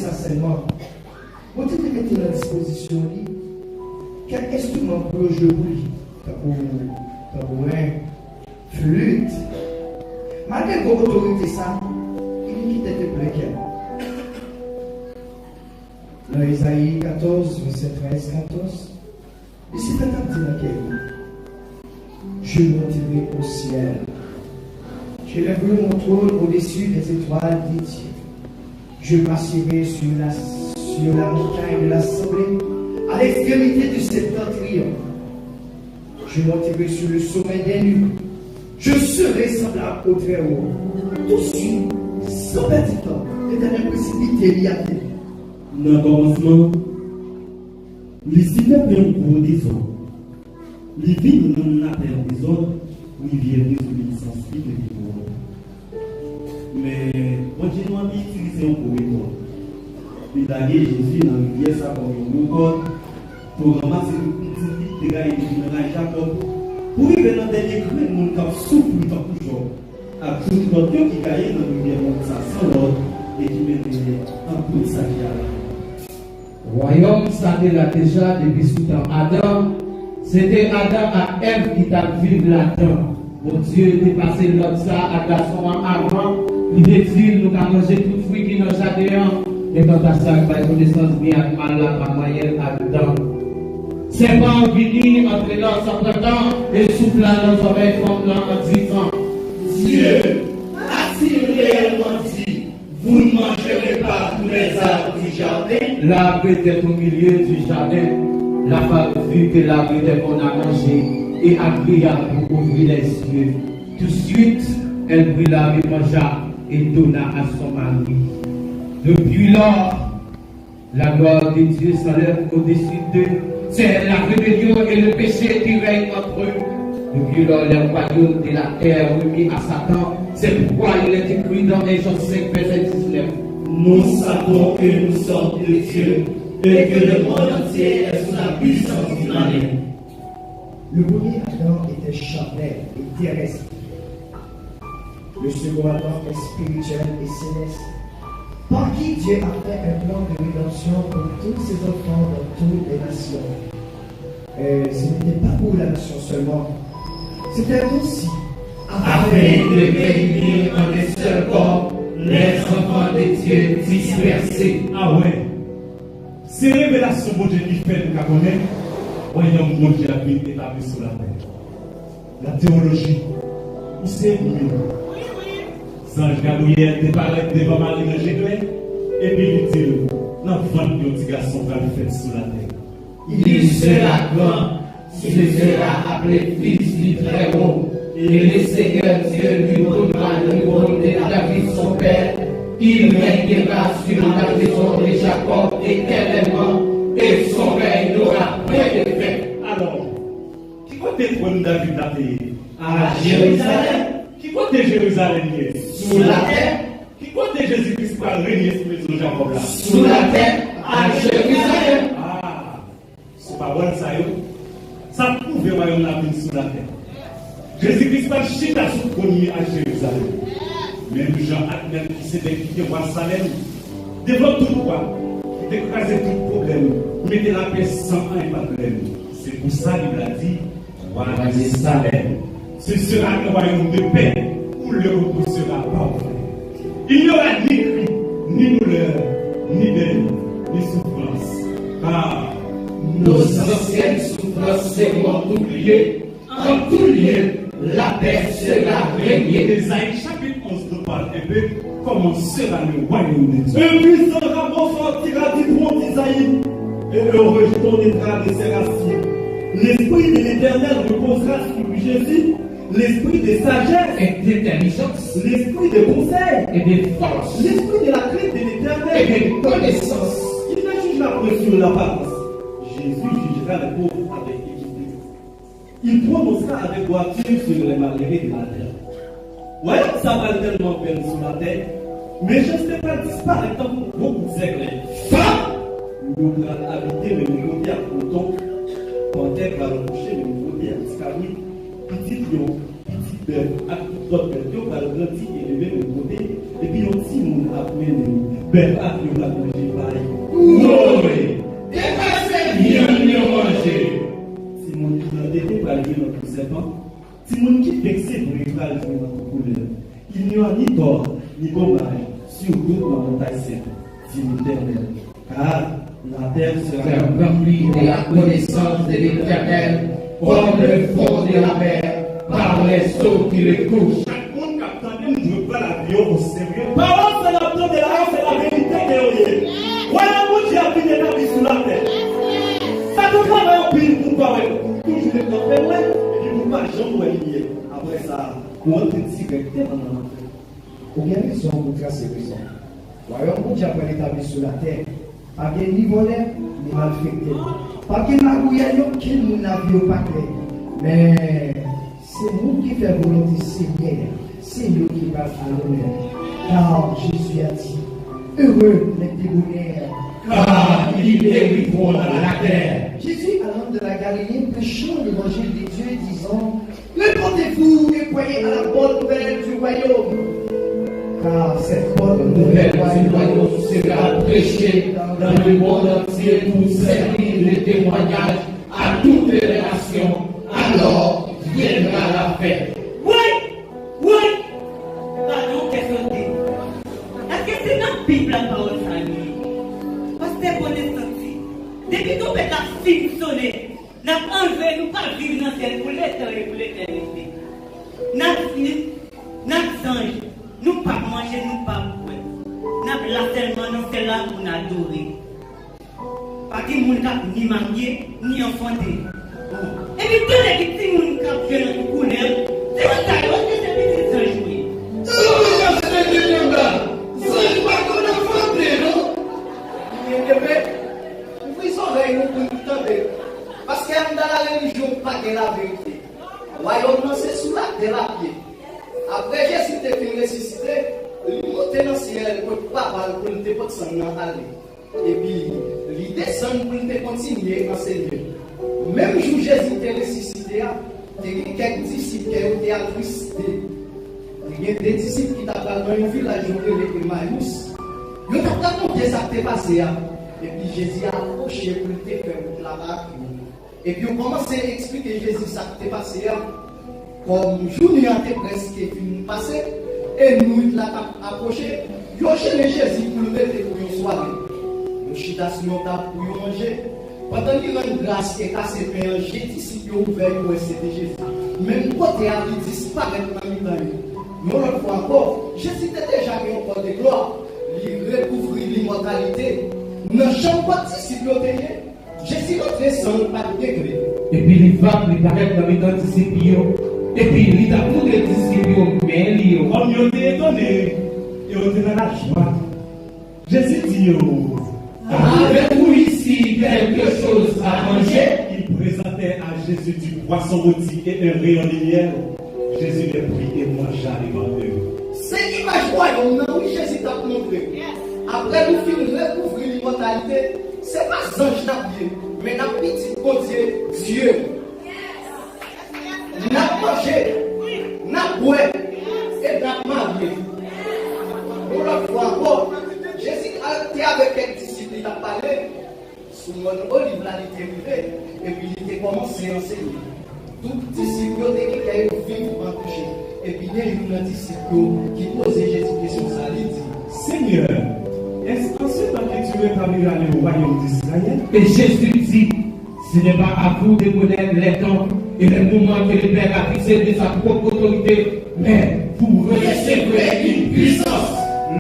ça seulement. Vous devez mettre à la disposition quel instrument pour jouer pour lui. Tabouin, flûte. Malgré vos autorités, ça, il quitte de précaire. Dans Isaïe 14, verset 13, 14, et c'est un petit laquelle je monterai au ciel. Je lèverai mon trône au-dessus des étoiles, dit-il. Je m'assirai sur la montagne de l'assemblée, à l'extrémité du septentrion. Je monterai sur le sommet des nues. Je serai semblable au Très-Haut. Tout de suite, sans petit temps, l'Éternel précipité l'y a fait. Dans le commencement, les citeurs de gros des eaux. Les villes non appellent des autres, où ils viennent de l'insensible et du monde. Mais, continuons à utiliser un corridor. Il a dit Jésus dans le rivière, ça comme un code, pour ramasser une petite de gars et de Jacob. Pour y venir dans le dernier cru, nous avons souffert toujours. À tout le monde qui gagne dans le rivière, ça sans l'ordre et qui met un peu de sa vie à la royaume, ça était là déjà depuis sous temps Adam. C'était Adam à Ève qui t'a vécu là-dedans. Mon Dieu, dépassé l'autre ça à garçon avant. Il dit nous avons mangé tout fruit qui nous a jardin. Et quand à ça, par connaissance bien mal là, par moyen là-dedans. C'est pas venu entre nous sans printemps et soufflant dans oreilles comme là en disant Dieu a-t-il réellement dit vous ne mangerez pas tous les arbres du jardin? L'arbre était au milieu du jardin. La femme vit que l'arbre était bon à manger et agréable pour ouvrir les yeux. Tout de suite, elle brûla et mangea et donna à son mari. Depuis lors, la gloire de Dieu s'enlève au-dessus d'eux. C'est la rébellion et le péché qui règnent entre eux. Depuis lors, le royaume de la terre remis à Satan. C'est pourquoi il est écrit dans les Jean 5, verset 19. Nous savons que nous sommes de Dieu et que le monde entier est sous la puissance du malin. Le premier Adam était charnel et terrestre. Le second Adam est spirituel et céleste. Par qui Dieu a fait un plan de rédemption pour tous ses enfants dans toutes les nations. Ce n'était pas pour la nation seulement. C'était aussi afin de réunir en un seul corps les enfants de Dieu dispersés. Ah ouais. C'est révélation de Dieu qui fait nous connaître. Voyons mon Dieu a été établi sur la terre. La théologie, c'est mieux. Sange Gabriel déparait devant Marie de Jérusalem et puis il dit dans le ventre de petit garçon va le faire sur la terre. Il sera grand, il sera appelé fils du Très-Haut. Et le Seigneur Dieu lui donnera le trône de David son père. Il règnera sur la maison de Jacob éternellement, et son règne n'aura pas de fin. Alors, qui côté le trône de David a payé? À Jérusalem. Qui côté Jérusalem? Sous la terre. Qui côté Jésus-Christ va régner sur les maison de Jacob là? Sous la terre, à Jérusalem. Ah, c'est pas bon ça, yo. Ça prouve que royaume la vie sous la terre. Jésus-Christ va chita sous le premier à Jérusalem. Même Jean Admet qui s'est décliné voir Salem, développe tout droit, décraser tout problème, mettez la paix sans un problème. C'est pour ça qu'il a dit, royaume Salem. Ce sera un royaume de paix où le repos sera parfait. Il n'y aura ni cri, ni douleur, ni deuil, ni souffrance. Car nos anciennes souffrances seront oubliées. En tout lieu, la paix sera régnée. Ésaïe chapitre 11 nous parle un peu comment sera le royaume de Dieu. Un puissant rameau sortira du tronc d'Isaïe et le rejeton naîtra de ses racines. L'esprit de l'Éternel reposera sur Jésus, l'esprit de sagesse Et d'intelligence l'esprit de conseil, et de force l'esprit de la crainte de et l'Éternel. de connaissance. Il ne jugera point sur l'apparence. Jésus jugera les pauvres avec équité. Il prononcera avec droiture sur les malheureux de la terre. Voyons que ça va tellement peine sur la terre, mais je ne sais pas disparaître comme beaucoup de siècles. Femme, nous allons habiter le niveau bien pourtant. Panthère va le coucher le niveau bien, escalier, petit lion, petit bœuf, à d'autres bêtes, on va le grandir et lever le côté, et puis on dit, nous appelons les bêtes à nous la manger. vexé pour les frères de notre couleur. Il n'y a ni tort, ni dommage sur toute la montagne sainte, dit l'Éternel. Car la terre sera remplie de la connaissance de l'Éternel, comme le fond de la mer, par les eaux qui le couchent. Chaque monde qui attendait ne veut pas la vie au sérieux. parole, c'est la de la c'est la vérité qui est. Voilà où j'ai appris la vie sur la terre. Ça ne doit pas être pire pour toi. Toujours le temps fait, et puis pour pas jamais oublier. Après ça, pour entrer directement dans la terre. Pour bien raison, pour tracer raison. Voyons, mon Dieu après l'établi sur la terre. Pas bien ni voleur, ni malfecté. Pas bien magouillé, qui nous n'a vu au paquet. Mais c'est nous qui faisons volonté Seigneur. C'est nous qui va faire l'honneur. Car Jésus a dit, heureux les débonnaires. Car ils dériveront dans la terre. Jésus, allant de la Galilée, prêchant l'évangile de Dieu, disant, répondez-vous et croyez à la bonne nouvelle du royaume. Car cette bonne nouvelle du royaume Sera prêchée dans le monde entier pour servir le témoignage à toutes les nations. Alors viendra la fête. Oui. Pardon, qu'est-ce qu'on dit? Est-ce que c'est notre Bible la parole famille? Parce que c'est bon de sortir. Depuis qu'on fait la film sonner, nous enlevé, nous pas vivre dans cette pour l'éternité. Notre ange, nous pas manger, nous pas boire. Nous là tellement, nous sommes là pour nous adorer. Pas de monde ni marié, ni enfanté. Et puis tous les petits gens qui viennent dans le couleur, c'est un tas de petits anges joués. Parce que dans la religion, pas de la vérité. Royaume, c'est sous la terre à pied. Après, Jésus était fait ressusciter, il montait dans le ciel pour pas pour ne pas s'en aller. Et puis, il descend pour ne continuer à enseigner. Même jour Jésus était ressuscité, il y a quelques disciples qui ont été attristés. Il y a des disciples qui étaient dans un village où il était Emmaüs. Ils ont raconté ça qui est passé. Et puis Jésus a approché pour le faire la barque. Et puis on commence à expliquer Jésus ça qui est passé. Comme journée a été presque fini passé. Et nous l'avons approché. Ils ont cherché Jésus pour le mettre pour une soirée. Nous chitons pour manger. Pendant qu'il y a une grâce qui est cassée, j'ai dit qu'ils ont ouvert pour c'était Jésus. Même côté a disparu dans le temps. Mais une fois encore, Jésus était déjà un corps de gloire. Il recouvre l'immortalité. Dans chaque participant, Jésus rentre sans pas de degré. Et puis il va préparer dans les disciples. Et puis il a pour les disciples, mais il Comme ils ont été étonnés, ils ont été dans la joie. Jésus dit, Avez-vous ici quelque chose à manger? il présentait à Jésus du poisson rôti et un rayon de miel. Jésus les prit et mangea les vendeurs. C'est l'image royaume, oui, Jésus t'a montré. Après, nous finissons de recouvrir l'immortalité. Ce n'est pas ange d'habillé, mais la petite côté Dieu. N'a mangé, n'a boit et n'a marié. Pour la fois encore, Jésus a été avec quelques disciples, il a parlé. Sous mon olive, là, il était arrivé. Et puis il a commencé à enseigner. Tout disciple qui a eu vivre en toucher. Et puis il y a eu un disciple qui posait Jésus question, ça lui dit. Seigneur, est-ce qu'ensuite que tu rétabliras le royaume d'Israël? Et Jésus dit, ce n'est pas à vous de connaître les temps et les moments que le Père a fixé de sa propre autorité, mais vous recevrez une puissance,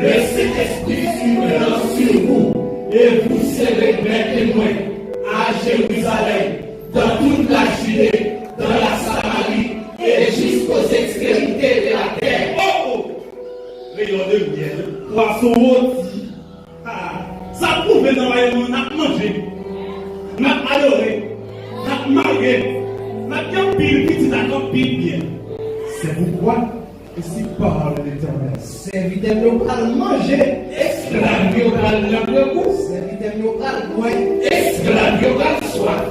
le Saint-Esprit survenant sur vous, et vous serez mes témoins à Jérusalem, dans toute la Judée, dans la Samarie et jusqu'aux extrémités de la terre. Oh! Rayon de miel, poisson rôti. Ça prouve que dans le royaume, on a mangé, on a adoré, on a marié, on a bien pile, petit d'accord, pile bien. C'est pourquoi, ici parle l'Éternel. Serviteur nous parle manger, Esclave yogal le goût, serviteur nous parle boire, esclave yogal soif,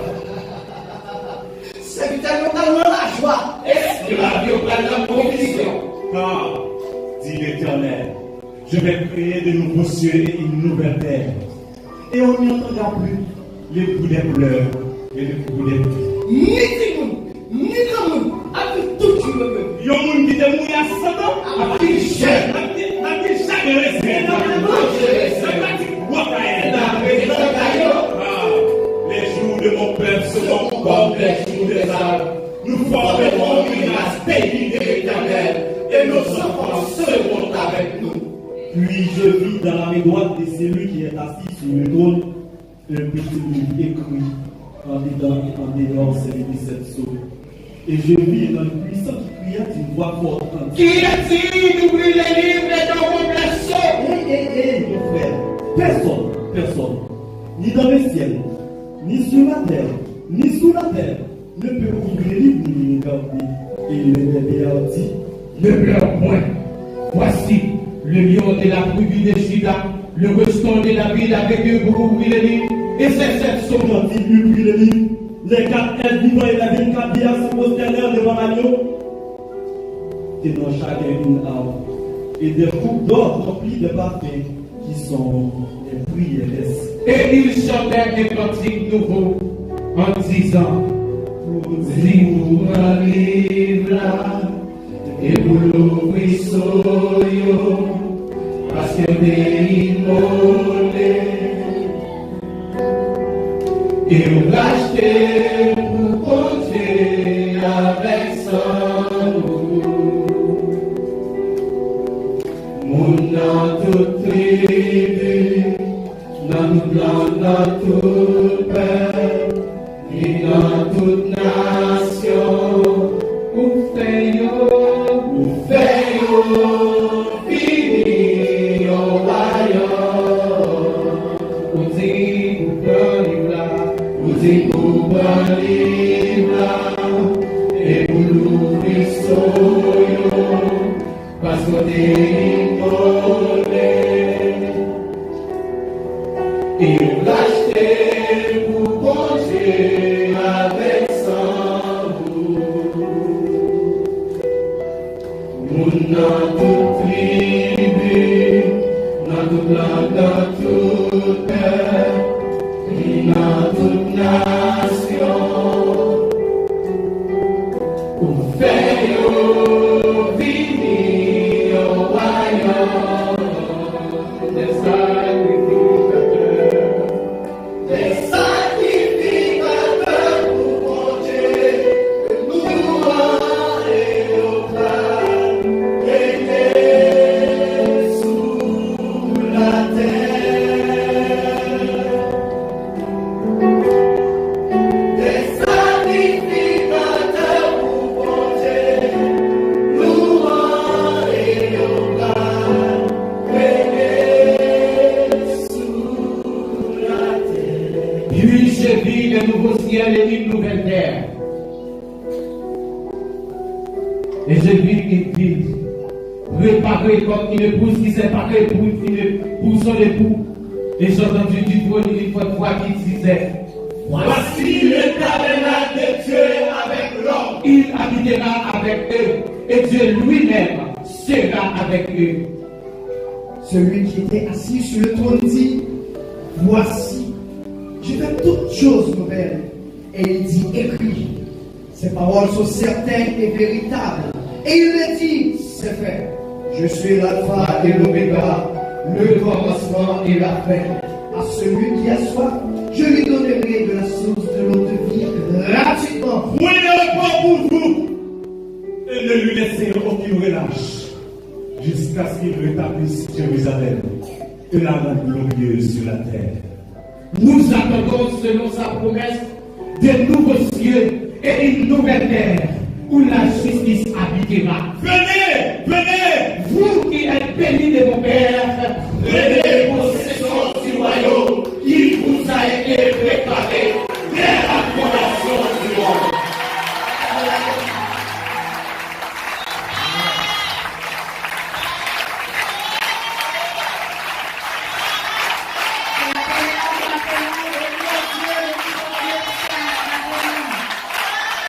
serviteur nous parle la joie. esclave yogal la provision. Car, dit l'Éternel, je vais créer de nouveaux cieux et une nouvelle terre. Et on n'y entendra plus les coups des pleurs et les coups des cris. Ni Timoun, ni Kamoun, avec tout tu veux. y a un monde qui te mouille à 100 ans. Les jours de mon peuple seront comme les jours des arbres. Nous formerons une race bénie de l'Éternel et nos enfants seront avec nous. Puis je vis dans la main droite de celui qui est assis sur le trône un petit livre écrit en dedans et en dehors ces 17 sceaux. Et je vis un puissant qui cria d'une voix forte. Qui a-t-il d'ouvrir les livres et d'ouvrir les sceaux? Mon frère, personne, ni dans le ciel, ni sur la terre, ni sous la terre, ne peut ouvrir les livres ni les regarder. Et il est dit, ne pleure point. Voici le lion de la tribu de Juda, le restant de David avec eux pour ouvrir les livres. Et c'est cette somme. quand il ouvrit les livres, les 4 êtres vivants et la 24 vieillards se prosternèrent devant l'agneau, tenant chacun une arme, et des coupes d'or remplies de parfums qui sont les prières. Et ils chantèrent des cantiques nouveaux en disant, dis-nous un livre là, et pour l'ouvrir soyo, parce que des immolés, et on rachetait pour compter avec son mon dans toute tribu, dans tout land, dans tout peuple, et dans toute nation, pour faire fini au royaume. On dit pour prendre livre et pour l'ouvrir soyo, parce qu'on est immolé. Et on l'achetait pour manger avec sang. Nous dans toute tribu, dans toute langue, dans tout peuple, et dans toute nation, pour faire venir au royaume des sacrificateurs. Des sacrificateurs pour manger le louange et le pain, régner sous la terre. Des sacrificateurs pour manger louange et le pain, régner sous la terre. Puis je vis le nouveau ciel et une nouvelle terre. Et je vis une ville préparée comme une épouse qui s'est parée pour son époux. Et j'ai entendu du trône une voix qui disait, voici le tabernacle de Dieu avec l'homme. Il habitera avec eux et Dieu lui-même sera avec eux. Celui qui était assis sur le trône dit, voici, je fais toutes choses nouvelles. Et il dit, écris. Ces paroles sont certaines et véritables. Et il le dit, c'est fait. Je suis l'alpha et l'oméga, le commencement et la fin. À celui qui a soif, je lui donnerai de la source de l'eau de vie gratuitement. Prenez le point pour vous et ne lui laissez aucune relâche jusqu'à ce qu'il rétablisse Jérusalem et la rende glorieuse sur la terre. Nous attendons selon sa promesse de nouveaux cieux et une nouvelle terre où la justice habitera. Venez, venez